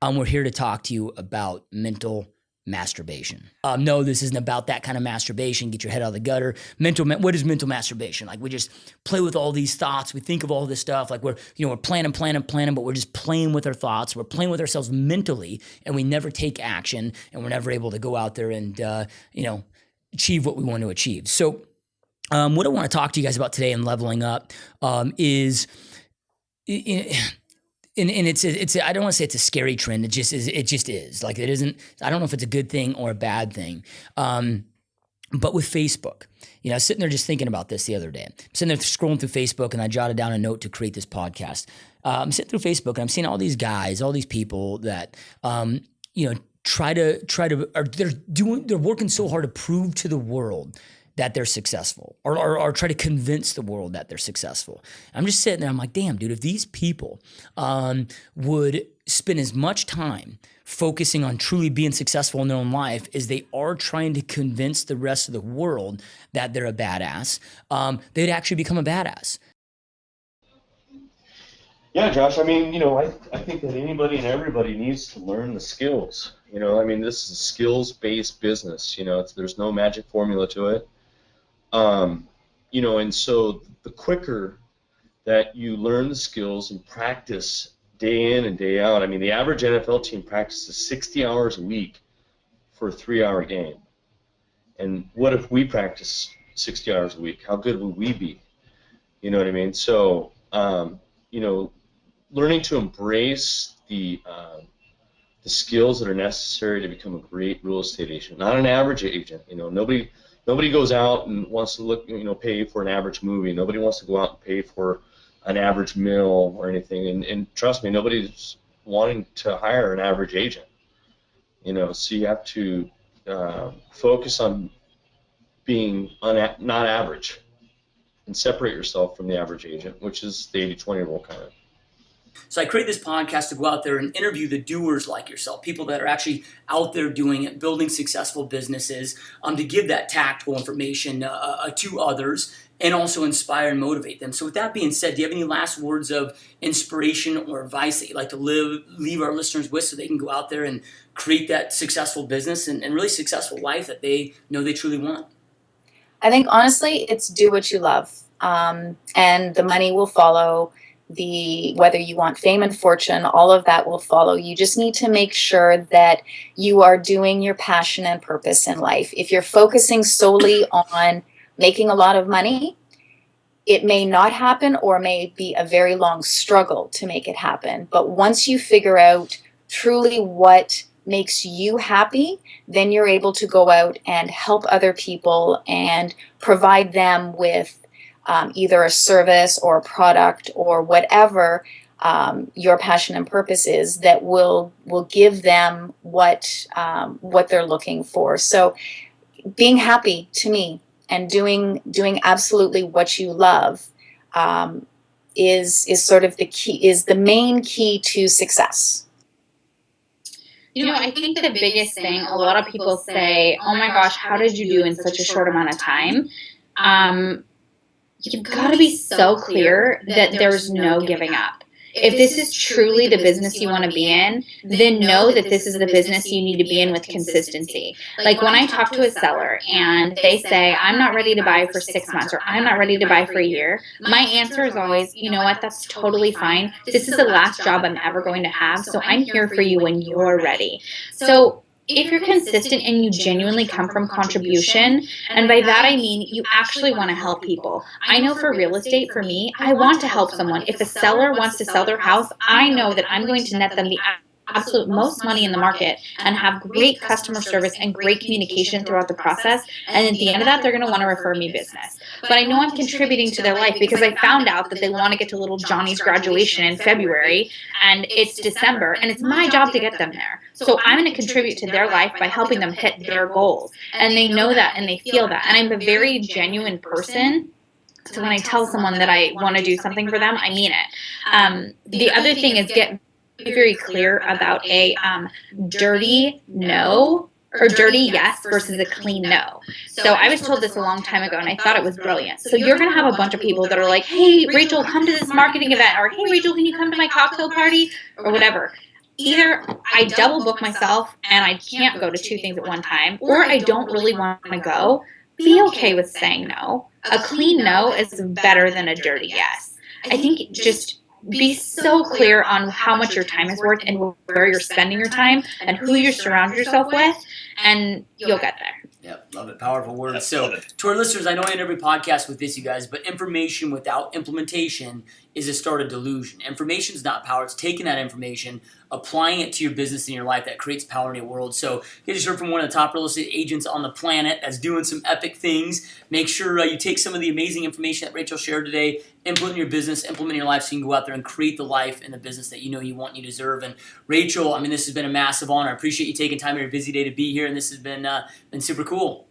We're here to talk to you about mental masturbation. No, this isn't about that kind of masturbation. Get your head out of the gutter. What is mental masturbation? Like, we just play with all these thoughts. We think of all this stuff. Like, we're planning, but we're just playing with our thoughts. We're playing with ourselves mentally, and we never take action, and we're never able to go out there and, achieve what we want to achieve. So, what I want to talk to you guys about today in Leveling Up is, and it's I don't want to say it's a scary trend. It just is. Like, it isn't. I don't know if it's a good thing or a bad thing. But with Facebook, I was sitting there just thinking about this the other day. I'm sitting there scrolling through Facebook, and I jotted down a note to create this podcast. I'm sitting through Facebook, and I'm seeing all these guys, all these people that they're working so hard to prove to the world that they're successful, or try to convince the world that they're successful. I'm just sitting there, I'm like, damn, dude, if these people would spend as much time focusing on truly being successful in their own life as they are trying to convince the rest of the world that they're a badass, they'd actually become a badass. Yeah, Josh, I think that anybody and everybody needs to learn the skills. This is a skills-based business. There's no magic formula to it. And so the quicker that you learn the skills and practice day in and day out, the average NFL team practices 60 hours a week for a 3-hour game. And what if we practice 60 hours a week? How good would we be? You know what I mean? So, learning to embrace the skills that are necessary to become a great real estate agent, not an average agent. Nobody goes out and wants to pay for an average movie. Nobody wants to go out and pay for an average meal or anything. And trust me, nobody's wanting to hire an average agent. So you have to focus on being not average and separate yourself from the average agent, which is the 80-20 rule kind of. So I create this podcast to go out there and interview the doers like yourself, people that are actually out there doing it, building successful businesses, to give that tactical information to others and also inspire and motivate them. So with that being said, do you have any last words of inspiration or advice that you'd like to leave our listeners with so they can go out there and create that successful business and really successful life that they know they truly want? I think, honestly, it's do what you love, and the money will follow. Whether you want fame and fortune, all of that will follow. You just need to make sure that you are doing your passion and purpose in life. If you're focusing solely on making a lot of money, it may not happen, or may be a very long struggle to make it happen. But once you figure out truly what makes you happy, then you're able to go out and help other people and provide them with either a service or a product or whatever your passion and purpose is that will give them what they're looking for. So being happy, to me, and doing absolutely what you love is sort of the key, is the main key to success. I think the biggest thing, a lot of people say, oh my gosh, how did you do in such a short amount of time? You've got to be so clear that there's no giving up. If this is truly the business you want to be in, then know that this is the business you need to be in with consistency. Like when I talk to a seller and they say, I'm not ready to buy for 6 months, or I'm not ready to buy for a year, my answer is always, you know what, that's totally fine. This is the last job I'm ever going to have, so I'm here for you when you're ready. So if you're consistent and you genuinely come from contribution, and by that I mean you actually want to help people. I know for real estate, for me, I want to help someone. If a seller wants to sell their house, I know that I'm going to net them the absolute most money in the market and have great customer service and great communication throughout the process. And at the end of that, they're going to want to refer me business. But I know I'm contributing to their life because I found out that they want to get to little Johnny's graduation in February and it's December, and it's my job to get them there. So I'm going to contribute to their life by helping them hit their goals. And they know that and they feel that. And I'm a very genuine person. So when I tell someone that I want to do something for them, I mean it. The other thing is get very clear about a dirty no or dirty yes versus a clean no. So I was told this a long time ago and I thought it was brilliant. So you're going to have a bunch of people that are like, hey, Rachel, come to this marketing event, or hey, Rachel, can you come to my cocktail party, or whatever. either I double book myself and I can't go to 2 things at one time, or I don't really want to go, be okay with saying no. A clean no is better than a dirty yes. I think just be so clear on how much your time is worth and where you're spending your time and who you surround yourself with, and you'll get there. Yep, love it. Powerful words. So, to our listeners, I know I end every podcast with this, you guys, but information without implementation is a start of delusion. Information is not power. It's taking that information, applying it to your business and your life that creates power in your world. So, you just heard from one of the top real estate agents on the planet that's doing some epic things. Make sure you take some of the amazing information that Rachel shared today, implement in your business, implement in your life so you can go out there and create the life and the business that you know you want and you deserve. And Rachel, I mean, this has been a massive honor. I appreciate you taking time in your busy day to be here, and this has been super cool.